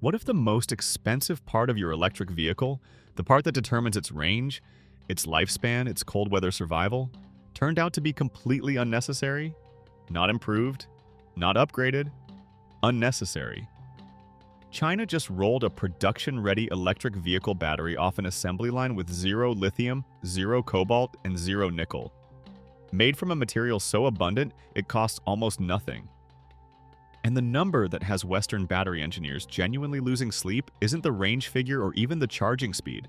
What if the most expensive part of your electric vehicle, the part that determines its range, its lifespan, its cold weather survival, turned out to be completely unnecessary? Not improved, not upgraded, unnecessary. China just rolled a production-ready electric vehicle battery off an assembly line with zero lithium, zero cobalt, and zero nickel. Made from a material so abundant, it costs almost nothing. And the number that has Western battery engineers genuinely losing sleep isn't the range figure or even the charging speed.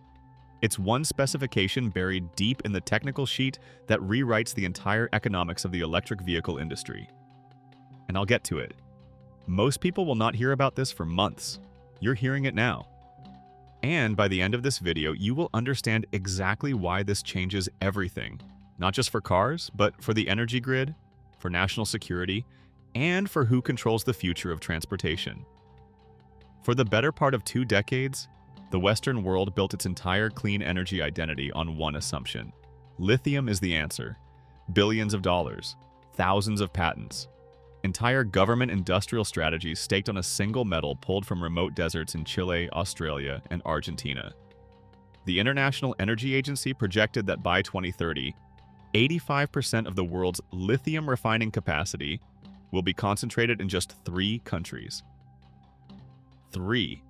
It's one specification buried deep in the technical sheet that rewrites the entire economics of the electric vehicle industry. And I'll get to it. Most people will not hear about this for months. You're hearing it now. And by the end of this video, you will understand exactly why this changes everything. Not just for cars, but for the energy grid, for national security, and for who controls the future of transportation. For the better part of 2 decades, the Western world built its entire clean energy identity on one assumption. Lithium is the answer. Billions of dollars, thousands of patents, entire government industrial strategies staked on a single metal pulled from remote deserts in Chile, Australia, and Argentina. The International Energy Agency projected that by 2030, 85% of the world's lithium refining capacity will be concentrated in just 3 countries. 3.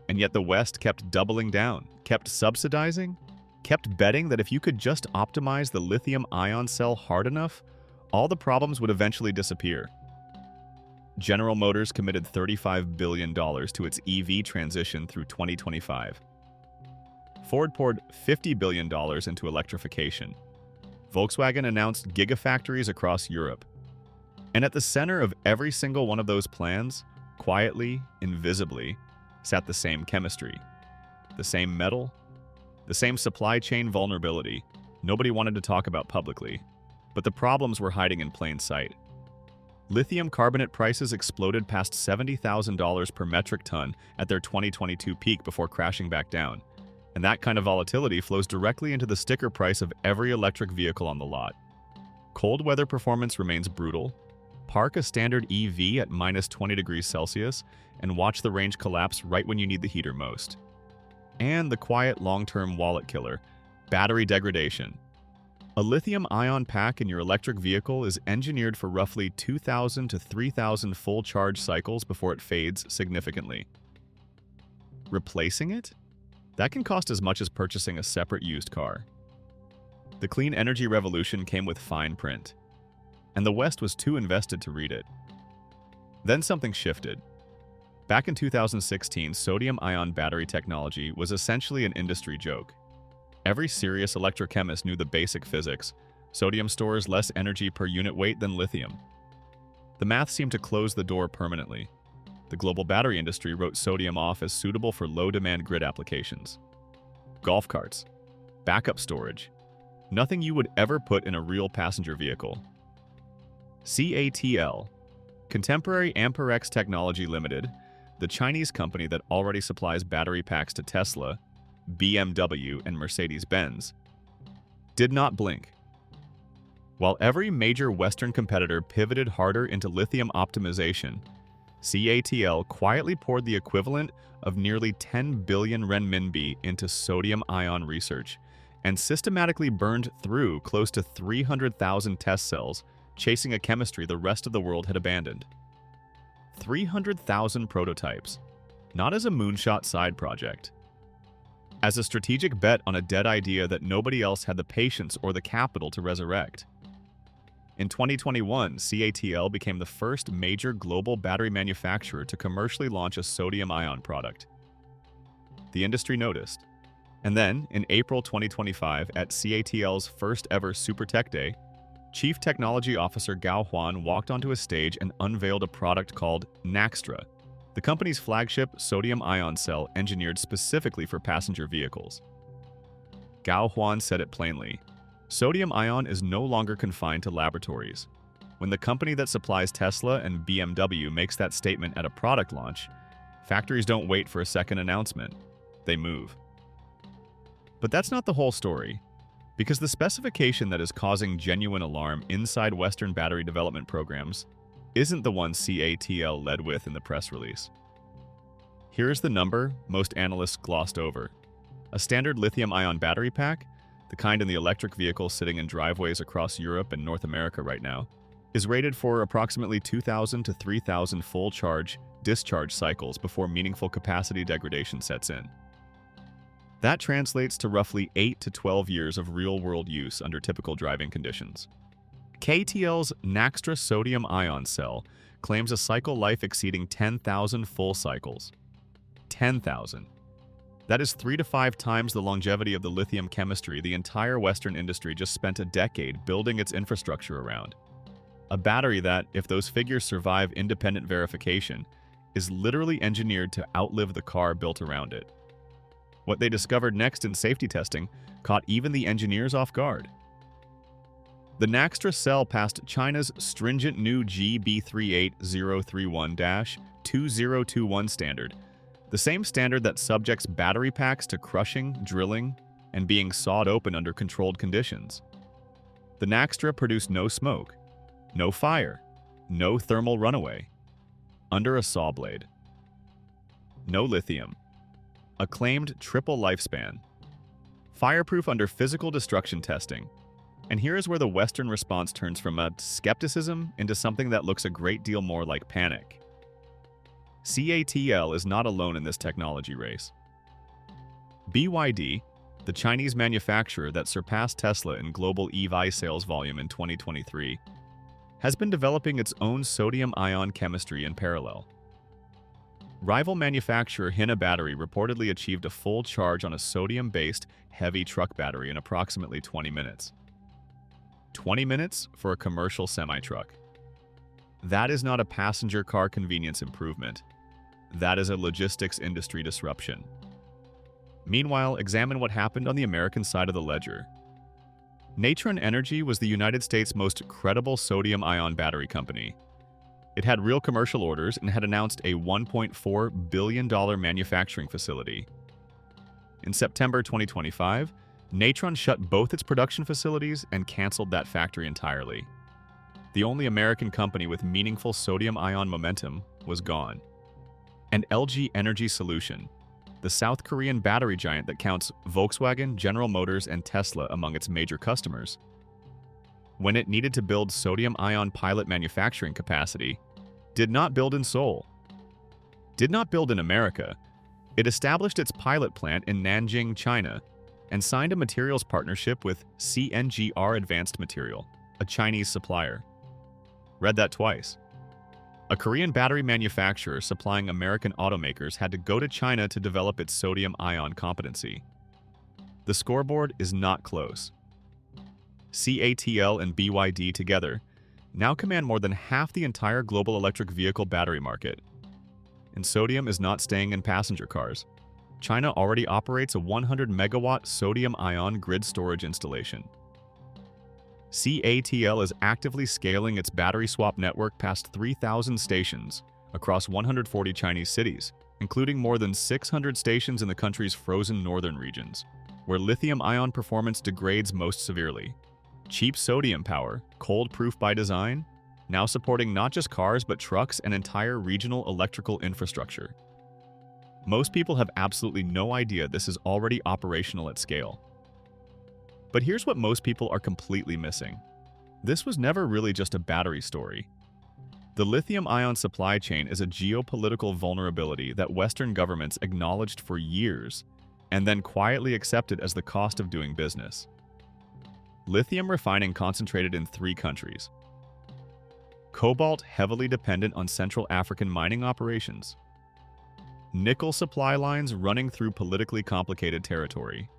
And yet the West kept doubling down, kept subsidizing, kept betting that if you could just optimize the lithium-ion cell hard enough, all the problems would eventually disappear. General Motors committed $35 billion to its EV transition through 2025. Ford poured $50 billion into electrification. Volkswagen announced gigafactories across Europe. And at the center of every single one of those plans, quietly, invisibly, sat the same chemistry, the same metal, the same supply chain vulnerability nobody wanted to talk about publicly, but the problems were hiding in plain sight. Lithium carbonate prices exploded past $70,000 per metric ton at their 2022 peak before crashing back down, and that kind of volatility flows directly into the sticker price of every electric vehicle on the lot. Cold weather performance remains brutal. Park a standard EV at minus 20 degrees Celsius and watch the range collapse right when you need the heater most. And the quiet long-term wallet killer, battery degradation. A lithium-ion pack in your electric vehicle is engineered for roughly 2,000 to 3,000 full charge cycles before it fades significantly. Replacing it? That can cost as much as purchasing a separate used car. The clean energy revolution came with fine print, and the West was too invested to read it. Then something shifted. Back in 2016, sodium-ion battery technology was essentially an industry joke. Every serious electrochemist knew the basic physics. Sodium stores less energy per unit weight than lithium. The math seemed to close the door permanently. The global battery industry wrote sodium off as suitable for low-demand grid applications. Golf carts, backup storage, nothing you would ever put in a real passenger vehicle. CATL, Contemporary Amperex Technology Limited, the Chinese company that already supplies battery packs to Tesla, BMW, and Mercedes-Benz, did not blink. While every major Western competitor pivoted harder into lithium optimization, CATL quietly poured the equivalent of nearly 10 billion renminbi into sodium-ion research and systematically burned through close to 300,000 test cells, chasing a chemistry the rest of the world had abandoned. 300,000 prototypes, not as a moonshot side project. As a strategic bet on a dead idea that nobody else had the patience or the capital to resurrect. In 2021, CATL became the first major global battery manufacturer to commercially launch a sodium-ion product. The industry noticed. And then, in April 2025, at CATL's first ever Super Tech Day, Chief Technology Officer Gao Huan walked onto a stage and unveiled a product called Naxtra, the company's flagship sodium-ion cell engineered specifically for passenger vehicles. Gao Huan said it plainly, sodium-ion is no longer confined to laboratories. When the company that supplies Tesla and BMW makes that statement at a product launch, factories don't wait for a second announcement. They move. But that's not the whole story. Because the specification that is causing genuine alarm inside Western battery development programs isn't the one CATL led with in the press release. Here's the number most analysts glossed over. A standard lithium-ion battery pack, the kind in the electric vehicle sitting in driveways across Europe and North America right now, is rated for approximately 2,000 to 3,000 full charge-discharge cycles before meaningful capacity degradation sets in. That translates to roughly 8 to 12 years of real-world use under typical driving conditions. CATL's Naxtra sodium-ion cell claims a cycle life exceeding 10,000 full cycles. 10,000. That is 3 to 5 times the longevity of the lithium chemistry the entire Western industry just spent a decade building its infrastructure around. A battery that, if those figures survive independent verification, is literally engineered to outlive the car built around it. What they discovered next in safety testing caught even the engineers off guard. The Naxtra cell passed China's stringent new GB 38031-2021 standard, the same standard that subjects battery packs to crushing, drilling, and being sawed open under controlled conditions. The Naxtra produced no smoke, no fire, no thermal runaway, under a saw blade. No lithium. A claimed triple lifespan. Fireproof under physical destruction testing. And here is where the Western response turns from a skepticism into something that looks a great deal more like panic. CATL is not alone in this technology race. BYD, the Chinese manufacturer that surpassed Tesla in global EV sales volume in 2023, has been developing its own sodium-ion chemistry in parallel. Rival manufacturer Hina Battery reportedly achieved a full charge on a sodium-based heavy truck battery in approximately 20 minutes. 20 minutes for a commercial semi-truck. That is not a passenger car convenience improvement. That is a logistics industry disruption. Meanwhile, examine what happened on the American side of the ledger. Natron Energy was the United States' most credible sodium-ion battery company. It had real commercial orders and had announced a $1.4 billion manufacturing facility. In September 2025, Natron shut both its production facilities and canceled that factory entirely. The only American company with meaningful sodium-ion momentum was gone. And LG Energy Solution, the South Korean battery giant that counts Volkswagen, General Motors, and Tesla among its major customers, when it needed to build sodium-ion pilot manufacturing capacity, did not build in Seoul. Did not build in America. It established its pilot plant in Nanjing, China, and signed a materials partnership with CNGR Advanced Material, a Chinese supplier. Read that twice. A Korean battery manufacturer supplying American automakers had to go to China to develop its sodium-ion competency. The scoreboard is not close. CATL and BYD together now command more than half the entire global electric vehicle battery market. And sodium is not staying in passenger cars. China already operates a 100-megawatt sodium-ion grid storage installation. CATL is actively scaling its battery swap network past 3,000 stations across 140 Chinese cities, including more than 600 stations in the country's frozen northern regions, where lithium-ion performance degrades most severely. Cheap sodium power, cold-proof by design, now supporting not just cars but trucks and entire regional electrical infrastructure. Most people have absolutely no idea this is already operational at scale. But here's what most people are completely missing. This was never really just a battery story. The lithium-ion supply chain is a geopolitical vulnerability that Western governments acknowledged for years and then quietly accepted as the cost of doing business. Lithium refining concentrated in 3 countries. Cobalt heavily dependent on Central African mining operations. Nickel supply lines running through politically complicated territory.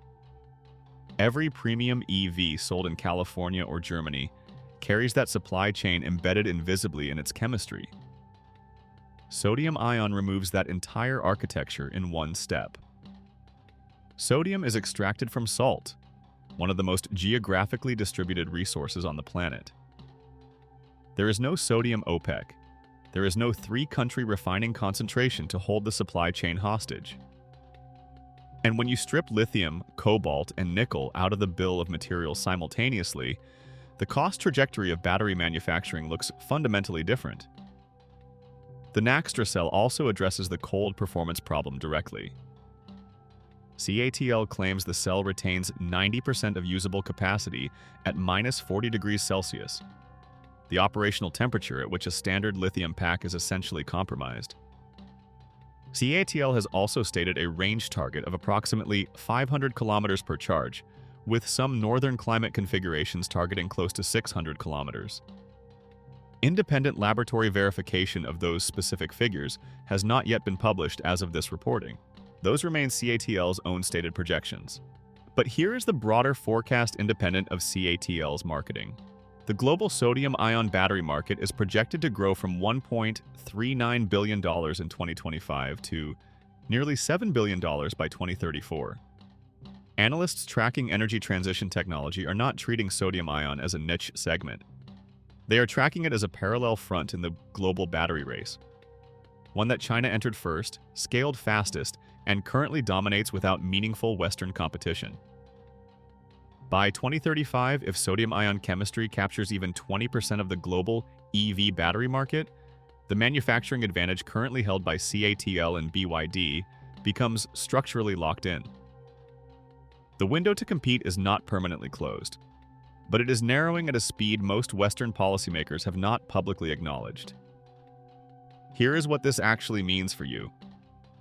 Every premium EV sold in California or Germany carries that supply chain embedded invisibly in its chemistry. Sodium-ion removes that entire architecture in one step. Sodium is extracted from salt, one of the most geographically distributed resources on the planet. There is no sodium OPEC. There is no 3-country refining concentration to hold the supply chain hostage. And when you strip lithium, cobalt, and nickel out of the bill of materials simultaneously, the cost trajectory of battery manufacturing looks fundamentally different. The Naxtra cell also addresses the cold performance problem directly. CATL claims the cell retains 90% of usable capacity at minus 40 degrees Celsius, the operational temperature at which a standard lithium pack is essentially compromised. CATL has also stated a range target of approximately 500 kilometers per charge, with some northern climate configurations targeting close to 600 kilometers. Independent laboratory verification of those specific figures has not yet been published as of this reporting. Those remain CATL's own stated projections. But here is the broader forecast independent of CATL's marketing. The global sodium-ion battery market is projected to grow from $1.39 billion in 2025 to nearly $7 billion by 2034. Analysts tracking energy transition technology are not treating sodium-ion as a niche segment. They are tracking it as a parallel front in the global battery race, one that China entered first, scaled fastest, and currently dominates without meaningful Western competition. By 2035, if sodium-ion chemistry captures even 20% of the global EV battery market, the manufacturing advantage currently held by CATL and BYD becomes structurally locked in. The window to compete is not permanently closed, but it is narrowing at a speed most Western policymakers have not publicly acknowledged. Here is what this actually means for you.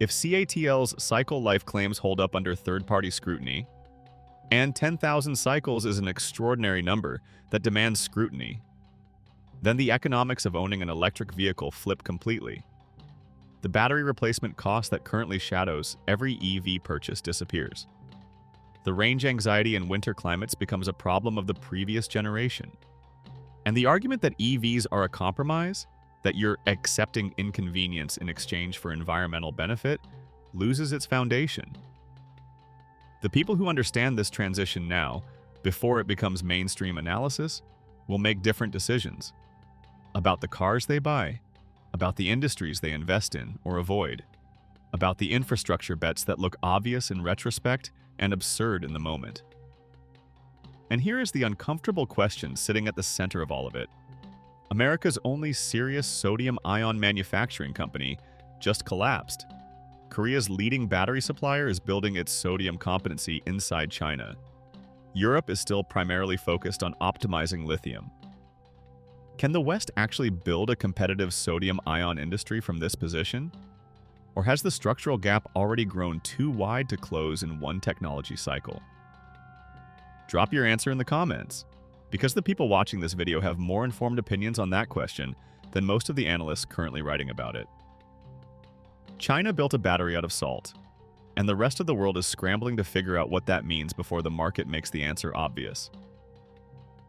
If CATL's cycle life claims hold up under third-party scrutiny, and 10,000 cycles is an extraordinary number that demands scrutiny, then the economics of owning an electric vehicle flip completely. The battery replacement cost that currently shadows every EV purchase disappears. The range anxiety in winter climates becomes a problem of the previous generation. And the argument that EVs are a compromise, that you're accepting inconvenience in exchange for environmental benefit, loses its foundation. The people who understand this transition now, before it becomes mainstream analysis, will make different decisions about the cars they buy, about the industries they invest in or avoid, about the infrastructure bets that look obvious in retrospect and absurd in the moment. And here is the uncomfortable question sitting at the center of all of it. America's only serious sodium-ion manufacturing company just collapsed. Korea's leading battery supplier is building its sodium competency inside China. Europe is still primarily focused on optimizing lithium. Can the West actually build a competitive sodium-ion industry from this position? Or has the structural gap already grown too wide to close in one technology cycle? Drop your answer in the comments, because the people watching this video have more informed opinions on that question than most of the analysts currently writing about it. China built a battery out of salt, and the rest of the world is scrambling to figure out what that means before the market makes the answer obvious.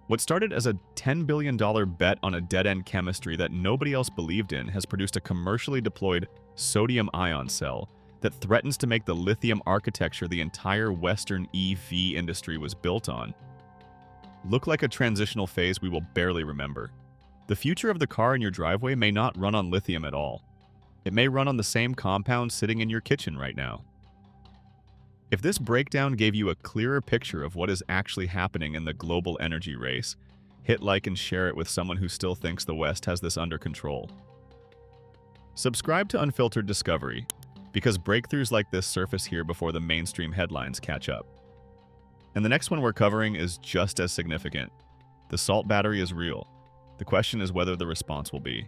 What started as a $10 billion bet on a dead-end chemistry that nobody else believed in has produced a commercially deployed sodium-ion cell that threatens to make the lithium architecture the entire Western EV industry was built on look like a transitional phase we will barely remember. The future of the car in your driveway may not run on lithium at all. It may run on the same compound sitting in your kitchen right now. If this breakdown gave you a clearer picture of what is actually happening in the global energy race, hit like and share it with someone who still thinks the West has this under control. Subscribe to Unfiltered Discovery, because breakthroughs like this surface here before the mainstream headlines catch up. And the next one we're covering is just as significant. The salt battery is real. The question is whether the response will be.